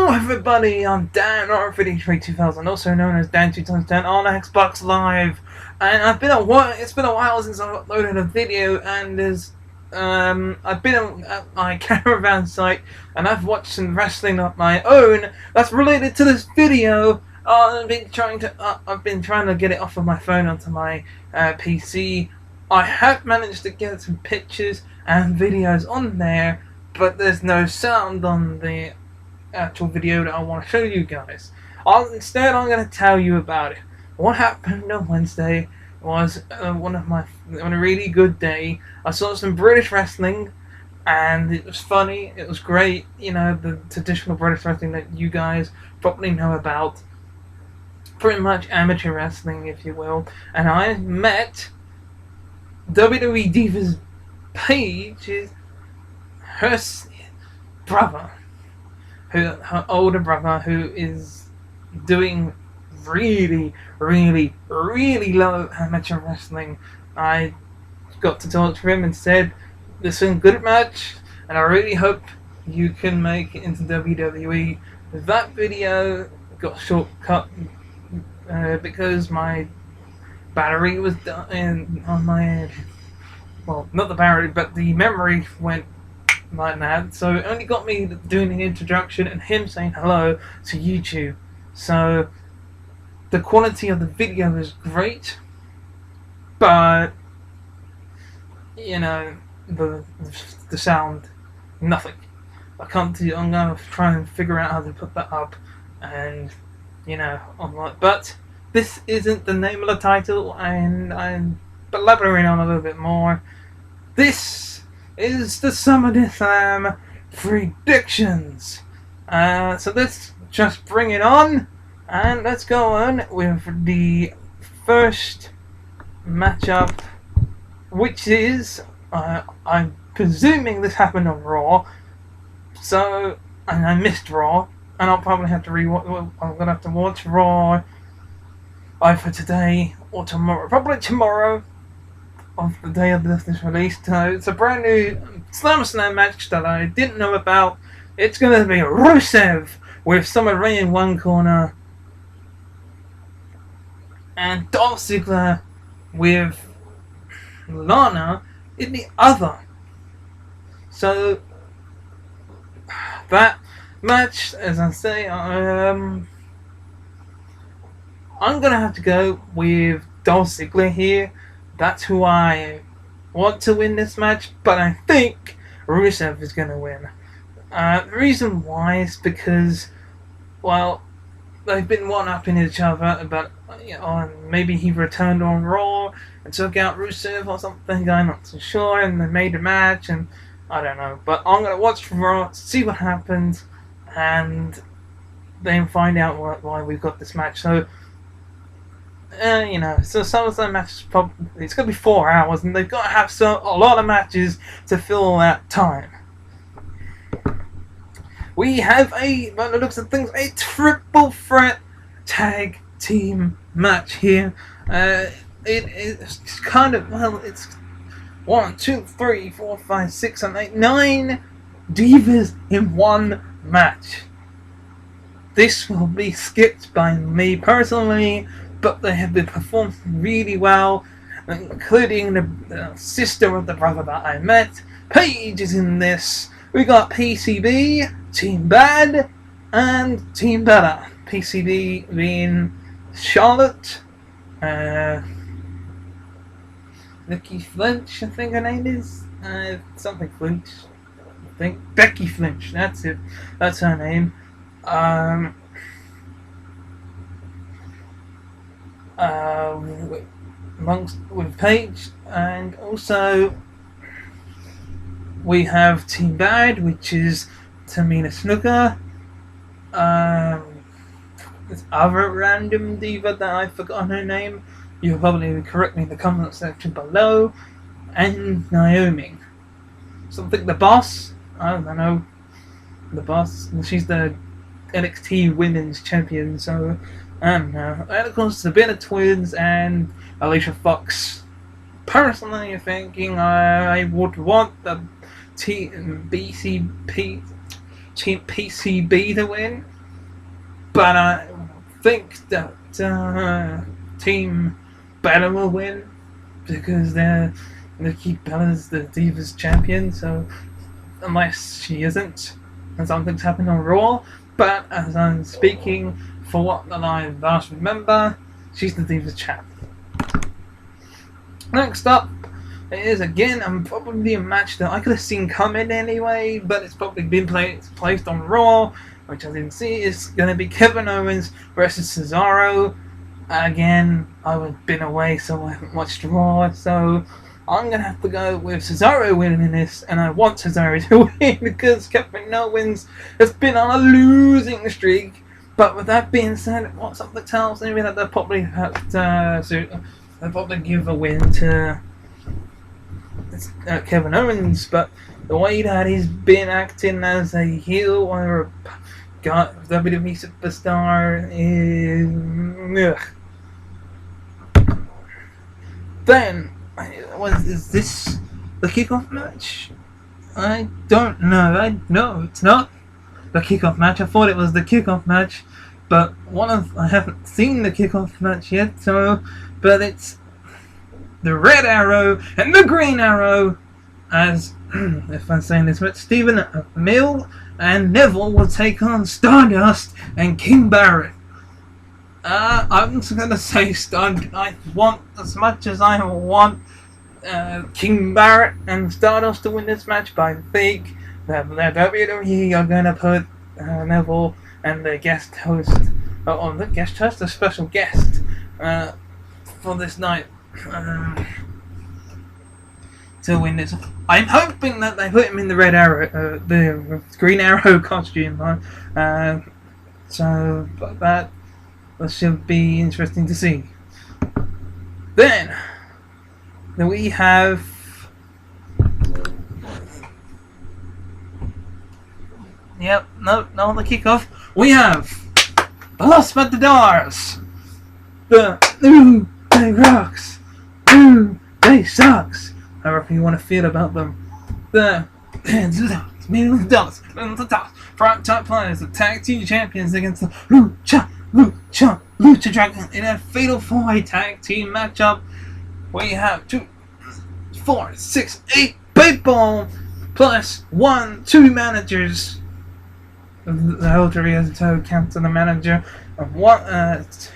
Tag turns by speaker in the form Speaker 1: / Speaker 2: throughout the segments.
Speaker 1: Hello everybody, I'm Danrvdtree2000, also known as Dan2010 on Xbox Live, and it's been a while since I've uploaded a video, and I've been at my caravan site, and I've watched some wrestling of my own that's related to this video. I've been trying to get it off of my phone onto my PC. I have managed to get some pictures and videos on there, but there's no sound on the actual video that I want to show you guys. Instead, I'm going to tell you about it. What happened on Wednesday was on a really good day. I saw some British wrestling, and it was funny. It was great. You know, the traditional British wrestling that you guys probably know about. Pretty much amateur wrestling, if you will. And I met WWE Divas Paige, her brother, her older brother, who is doing really low amateur wrestling. I got to talk to him and said, "This is a good match, and I really hope you can make it into WWE." That video got shortcut because my battery was done on my, well, not the battery, but the memory went like that, so it only got me doing the introduction and him saying hello to YouTube. So the quality of the video is great, but you know, the sound, nothing. I'm gonna try and figure out how to put that up, and you know, but this isn't the name of the title, and I'm elaborating on a little bit more. This is the SummerSlam predictions. So let's just bring it on, and let's go on with the first matchup, which is, I'm presuming this happened on Raw, so, and I missed Raw, and I'll probably have to I'm gonna have to watch Raw either today or tomorrow, probably tomorrow, of the day of this release. So it's a brand new SummerSlam match that I didn't know about. It's going to be Rusev with Summer Rae in one corner and Dolph Ziggler with Lana in the other. So that match, as I say, I'm gonna have to go with Dolph Ziggler here. That's who I want to win this match, but I think Rusev is going to win. The reason why is because, well, they've been one-upping each other about, you know, maybe he returned on Raw and took out Rusev or something, I'm not too sure, and they made a match, and I don't know. But I'm going to watch Raw, see what happens, and then find out why we've got this match. So, you know, so some of the matches it's going to be 4 hours, and they've got to have a lot of matches to fill that time. We have by the looks of things, a triple threat tag team match here. It's kind of, well, it's 1, 2, 3, 4, 5, 6, and 8, 9 divas in one match. This will be skipped by me personally, but they have been performed really well, including the sister of the brother that I met. Paige is in this. We got PCB, Team Bad, and Team Better. PCB being Charlotte, Nikki Flinch, I think her name is, something Flinch, I think, Becky Flinch, that's it, that's her name. With Paige, and also we have Team Bad, which is Tamina Snuka, this other random diva that I forgot her name, you'll probably correct me in the comment section below, and Naomi. Something the boss, I don't know, the boss, she's the NXT Women's Champion, so I don't know. And of course, the Bennett Twins and Alicia Fox. Personally, thinking I would want the Team PCB to win, but I think that Team Bella will win because Nikki Bella's the Divas champion. So unless she isn't, and something's happened on Raw. But as I'm speaking for what I last remember, she's the Divas champ. Next up is again probably a match that I could have seen coming anyway, but it's probably been placed on Raw, which I didn't see. It's going to be Kevin Owens versus Cesaro. Again, I've been away, so I haven't watched Raw, so I'm going to have to go with Cesaro winning this, and I want Cesaro to win because Kevin Owens has been on a losing streak. But with that being said, what something tells me that they'll probably have to they'll probably give a win to Kevin Owens. But the way that he's been acting as a heel or a WWE superstar is... Then, is this the kickoff match? I don't know. No, it's not the kickoff match. I thought it was the kickoff match, but I haven't seen the kickoff match yet. But it's the Red Arrow and the Green Arrow, as if I'm saying this, but Stephen Mill and Neville will take on Stardust and King Barrett. I'm just gonna say I want, as much as I want King Barrett and Stardust to win this match, but I think that WWE are gonna put Neville and the guest host, the special guest for this night to win this. I'm hoping that they put him in the Red Arrow, the Green Arrow costume, so that should be interesting to see. Then we have the kickoff. We have the Los Matadors, the New Day Rocks, New Day Sucks, however you want to feel about them. The front top players, the tag team champions against the Lucha Dragon in a fatal 4-way tag team matchup. We have 2, 4, 6, 8 people plus 2 managers. The whole three as a total count to the manager of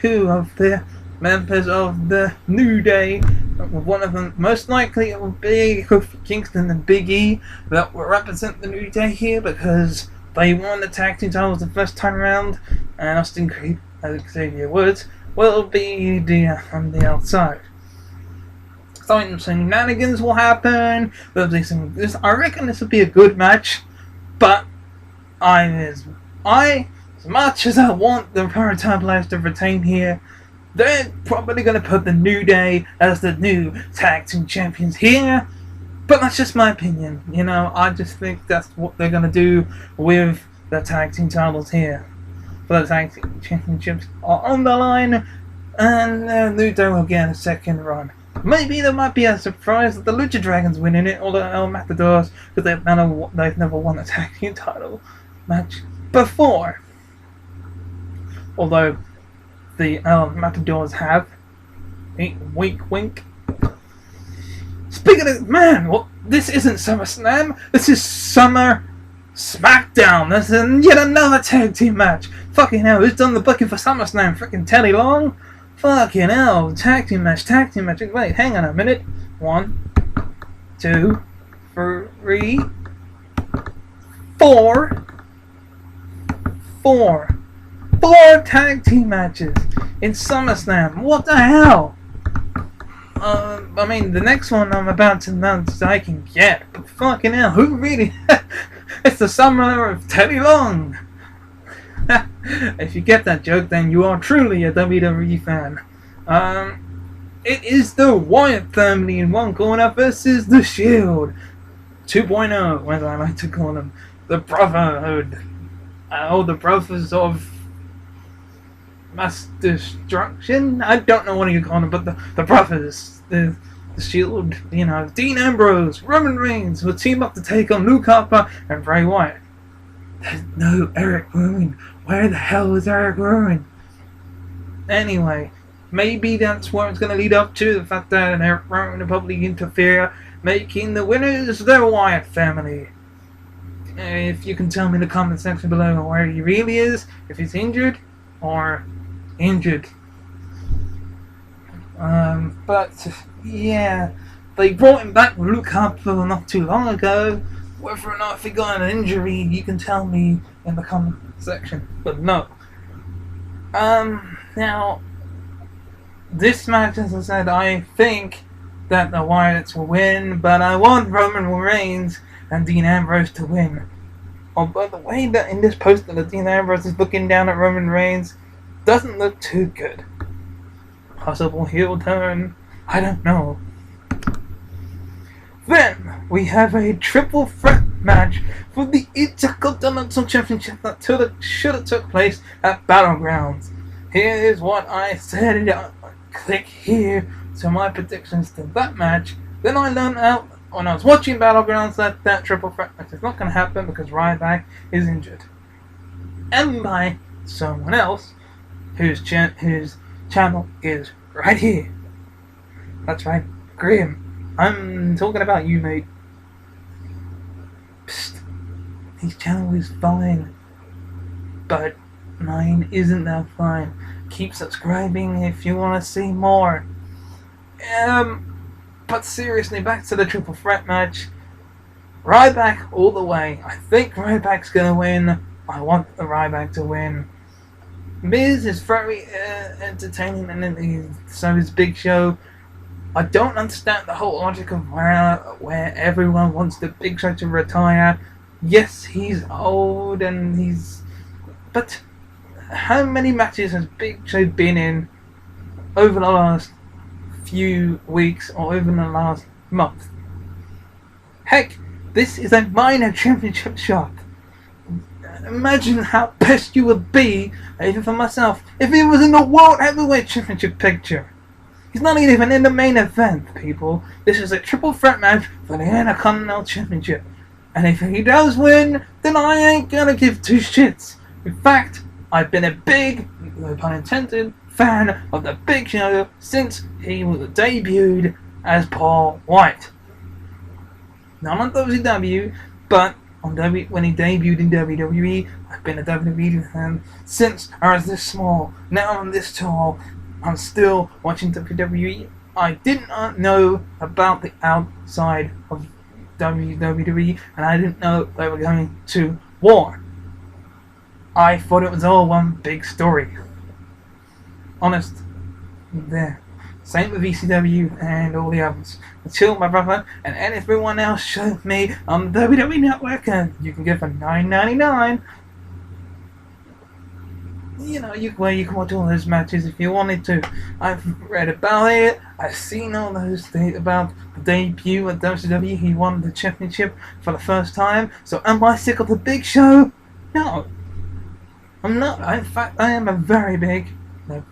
Speaker 1: 2 of the members of the New Day. One of them, most likely, it will be Kofi Kingston and Big E that will represent the New Day here because they won the tag team titles the first time around, and Austin Creed and Xavier Woods will be on the outside. Some shenanigans will happen. I reckon this will be a good match, but as much as I want the Time Players to retain here, they're probably going to put the New Day as the new tag team champions here. But that's just my opinion. I just think that's what they're going to do with the tag team titles here. For the tag team championships are on the line, and the New Day will get a second run. Maybe there might be a surprise that the Lucha Dragons winning it, or the El Matadors, because they've never won a tag team title match before. Although the El Matadors have. Wink, wink. Speaking of, this isn't SummerSlam. This is Summer SmackDown. This is yet another tag team match. Fucking hell, who's done the booking for SummerSlam? Freaking Teddy Long? Fucking hell, tag team match. Wait, hang on a minute. 1, 2, 3, 4. 4 tag team matches in SummerSlam. What the hell? The next one I'm about to announce I can get, but fucking hell, who really? It's the summer of Teddy Long. If you get that joke, then you are truly a WWE fan. It is the Wyatt family in one corner versus the Shield 2.0, as I like to call them, the Brotherhood. The Brothers of Mass Destruction? I don't know what you call them, but the Brothers, the Shield, Dean Ambrose, Roman Reigns will team up to take on Luke Harper and Bray Wyatt. There's no Eric Rowan. Where the hell is Eric Rowan? Anyway, maybe that's what it's going to lead up to, the fact that Eric Rowan will probably interfere, making the winners the Wyatt family. If you can tell me in the comment section below where he really is, if he's injured or injured. But yeah, they brought him back with Luke Harper not too long ago. Whether or not if he got an injury, you can tell me in the comment section. But no. Now, this match, as I said, I think that the Wyatts will win, but I want Roman Reigns and Dean Ambrose to win. Oh, by the way, that in this poster that Dean Ambrose is looking down at Roman Reigns doesn't look too good. Possible heel turn, I don't know. Then we have a triple threat match for the Intercontinental Championship that should have took place at Battlegrounds. Here's what I said. Click here to my predictions to that match. Then I learned out when I was watching Battlegrounds that triple threat match is not going to happen because Ryback is injured, and by someone else whose channel is right here. That's right, Graham. I'm talking about you, mate. Psst. His channel is fine, but mine isn't that fine. Keep subscribing if you want to see more. But seriously, back to the triple threat match. Ryback all the way. I think Ryback's gonna win. I want the Ryback to win. Miz is very entertaining, and so is Big Show. I don't understand the whole logic of where everyone wants the Big Show to retire. Yes, he's old but how many matches has Big Show been in over the last few weeks or over the last month? Heck, this is a minor championship shot. Imagine how pissed you would be, even for myself, if he was in the World Heavyweight Championship picture. He's not even in the main event, people. This is a triple threat match for the Intercontinental Championship. And if he does win, then I ain't gonna give two shits. In fact, I've been a big, no pun intended, fan of the Big Show since he was debuted as Paul White. Not on WCW, but when he debuted in WWE. I've been a WWE fan since I was this small. Now I'm this tall. I'm still watching WWE. I did not know about the outside of WWE, and I didn't know they were going to war. I thought it was all one big story. Honest. There. Same with ECW and all the others. Until my brother and everyone else showed me on the WWE Network, and you can get for $9.99. You know, where you can watch all those matches if you wanted to. I've read about it. I've seen all those things about the debut at WCW. He won the championship for the first time. So am I sick of the Big Show? No. I'm not. In fact, I am a very big,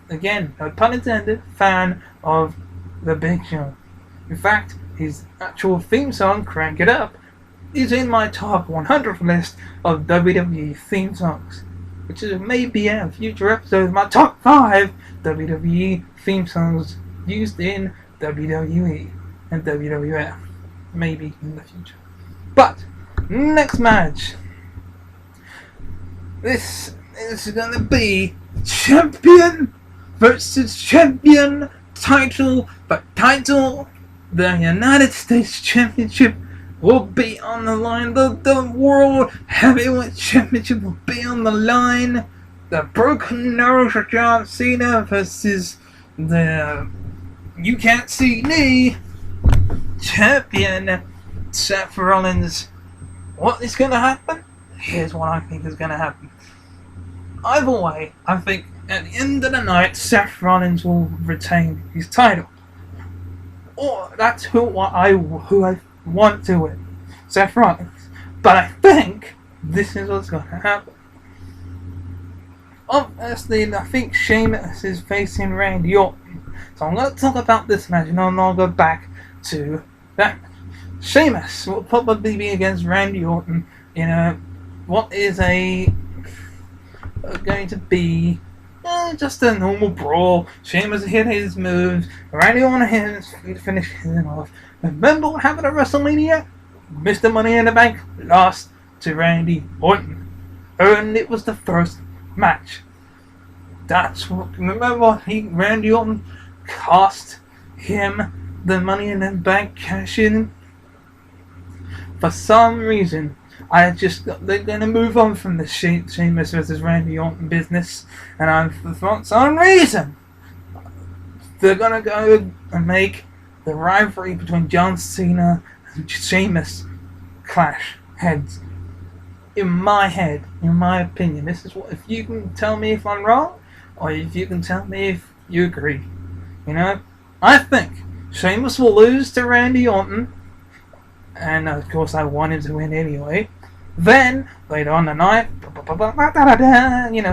Speaker 1: again, no pun intended, fan of the Big Show. In fact, his actual theme song, Crank It Up, is in my top 100 list of WWE theme songs, which is maybe a future episode of my top 5 WWE theme songs used in WWE and WWF, maybe in the future. But, next match. This is going to be champion versus champion title, but the United States Championship will be on the line. The World Heavyweight Championship will be on the line. The Broken Nose of John Cena versus the You Can't See Me champion Seth Rollins. What is going to happen? Here's what I think is going to happen. Either way, I think at the end of the night, Seth Rollins will retain his title. Or that's who I want to win, Seth Rollins. But I think this is what's going to happen. Obviously, I think Sheamus is facing Randy Orton. So I'm going to talk about this match and I'll go back to that match. Sheamus will probably be against Randy Orton in a what is a going to be just a normal brawl. Sheamus hit his moves. Randy Orton finish him off. Remember what happened at WrestleMania? Mr. Money in the Bank lost to Randy Orton, and it was the first match. That's what. Remember, Randy Orton cost him the Money in the Bank cash in. For some reason, they're gonna move on from the Sheamus versus Randy Orton business, and for some reason, they're gonna go and make the rivalry between John Cena and Sheamus clash heads. In my head, in my opinion, this is what. If you can tell me if I'm wrong, or if you can tell me if you agree, I think Sheamus will lose to Randy Orton. And of course I want him to win anyway. Then, later on the night,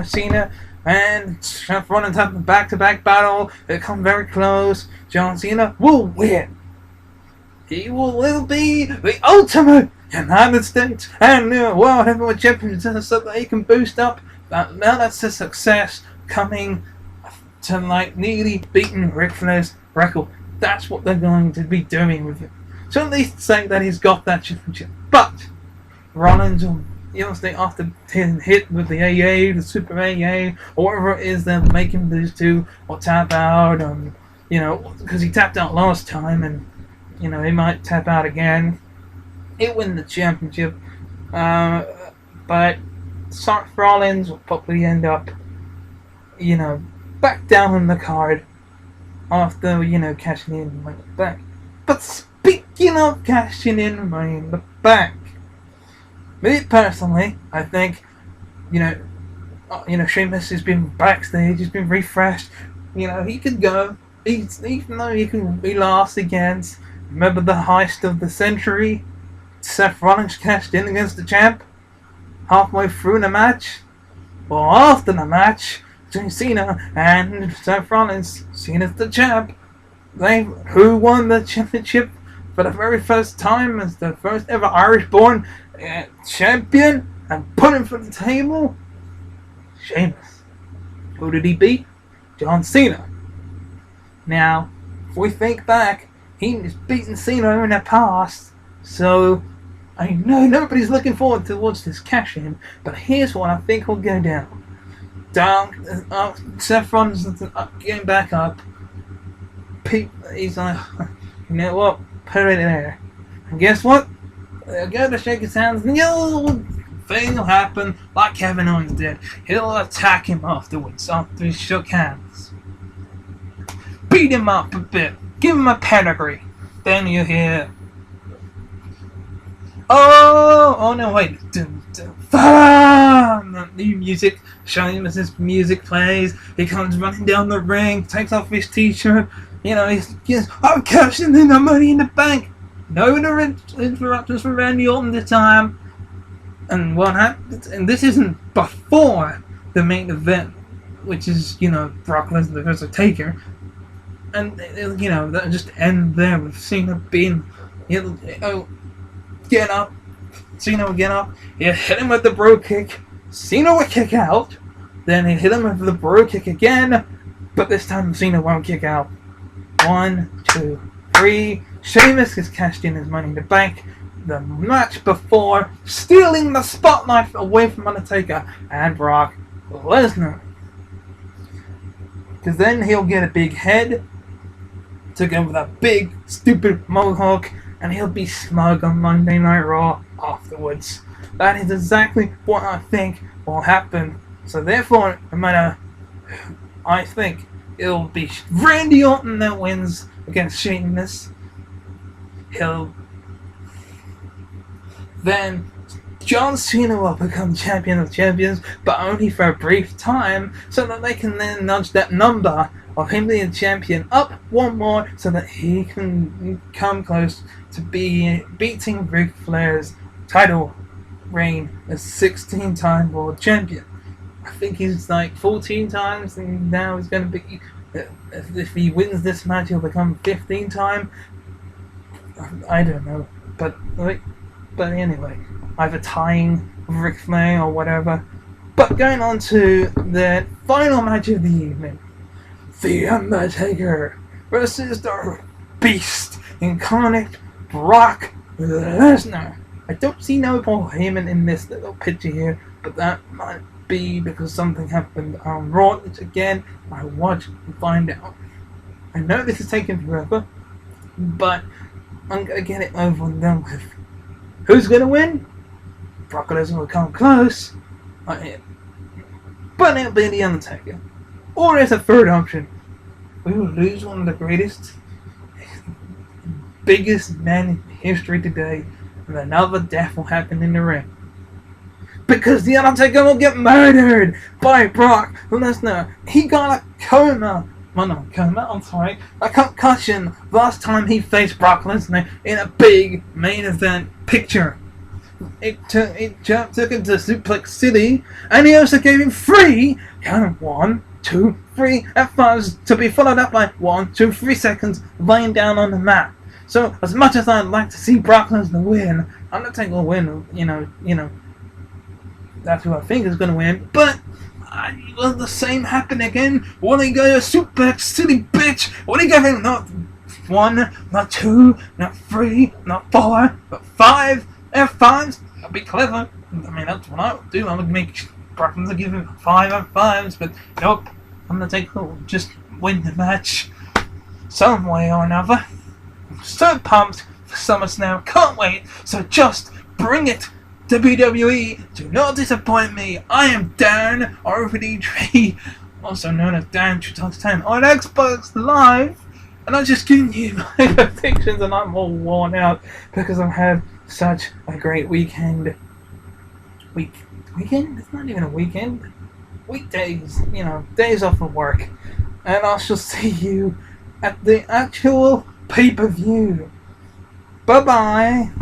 Speaker 1: Cena and Seth Rollins have a back-to-back battle. They come very close. John Cena will win. He will be the ultimate United States and World Heavyweight Champion, so that he can boost up. Now that's a success coming to nearly beating Ric Flair's record. That's what they're going to be doing with it. So at least say that he's got that championship. But Rollins will, after getting hit with the AA, the Super AA, or whatever it is they're making lose to, or tap out, because he tapped out last time, and he might tap out again. He'll win the championship. But Seth Rollins will probably end up, back down on the card after, cashing in Money in the Bank. But speaking of cashing in Money in the Bank, me personally, I think, Sheamus has been backstage, he's been refreshed. He could go, even though he lost against, remember the heist of the century? Seth Rollins cashed in against the champ halfway through the match. Well, after the match, between Cena and Seth Rollins, Cena's the champ. Who won the championship for the very first time as the first ever Irish-born champion and put him for the table? Sheamus. Who did he beat? John Cena. Now, if we think back, he was beating Cena in the past, so I know nobody's looking forward towards this cash-in, but here's what I think will go down. Seth Rollins getting back up. He's like, you know what? Put it there. And guess what? They'll go to shake his hands, and the thing will happen like Kevin Owens did. He'll attack him afterwards, after he shook hands. Beat him up a bit. Give him a pedigree. Then you hear, oh no, wait. New music. Sheamus' music plays. He comes running down the ring, takes off his t-shirt. He's I'm cashing in the Money in the Bank. No interruptions from Randy Orton this time. And what happens? And this isn't before the main event, which is Brock Lesnar versus Taker. And that'll just end there with Cena being, get up. Cena will get up. He'll hit him with the bro kick. Cena will kick out. Then he'll hit him with the bro kick again. But this time Cena won't kick out. 1, 2, 3. Sheamus has cashed in his Money in the Bank. The match before, stealing the spotlight away from Undertaker and Brock Lesnar. Because then he'll get a big head to go with a big, stupid mohawk, and he'll be smug on Monday Night Raw afterwards. That is exactly what I think will happen. So therefore, no matter, I think it'll be Randy Orton that wins against Sheamus. Then John Cena will become champion of champions, but only for a brief time, so that they can then nudge that number of him being champion up one more, so that he can come close to beating Ric Flair's title reign as 16-time world champion. I think he's like 14 times, and now he's going to be, if he wins this match, he'll become 15-time. I don't know, but But anyway, either tying Ric Flair or whatever. But going on to the final match of the evening. The Undertaker versus the Beast Incarnate Brock Lesnar. I don't see no Paul Heyman in this little picture here, but that might be because something happened on Raw, which again, I watch and find out. I know this is taking forever, but I'm gonna get it over and done with. Who's gonna win? Brock Lesnar will come close, but it'll be the Undertaker. Or there's a third option. We will lose one of the greatest, biggest men in history today, and another death will happen in the ring. Because the Undertaker will get murdered by Brock Lesnar. He got a coma. Well, not a coma, I'm sorry. A concussion last time he faced Brock Lesnar in a big main event picture. It took him to Suplex City, and he also gave him 3, count of 1, 2, 3 F5s to be followed up by 1, 2, 3 seconds laying down on the mat. So, as much as I'd like to see Brock Lesnar win, Undertaker will win, you know, that's who I think is going to win, but will the same happen again? Will he go to Suplex City, bitch? Will he give him not 1, not 2, not 3, not 4, but 5 F5s? That'd be clever. I mean, that's what I would do. I would make Brock Lesnar give him 5 F5s, but nope. Undertaker will just win the match some way or another. I'm so pumped for SummerSlam. Can't wait. So just bring it. WWE, do not disappoint me. I am Danrvdtree, also known as Dan2000 on Xbox Live, and I'm just giving you my predictions, and I'm all worn out because I've had such a great weekend. Weekend? It's not even a weekend. Weekdays, days off of work, and I shall see you at the actual pay-per-view. Bye bye.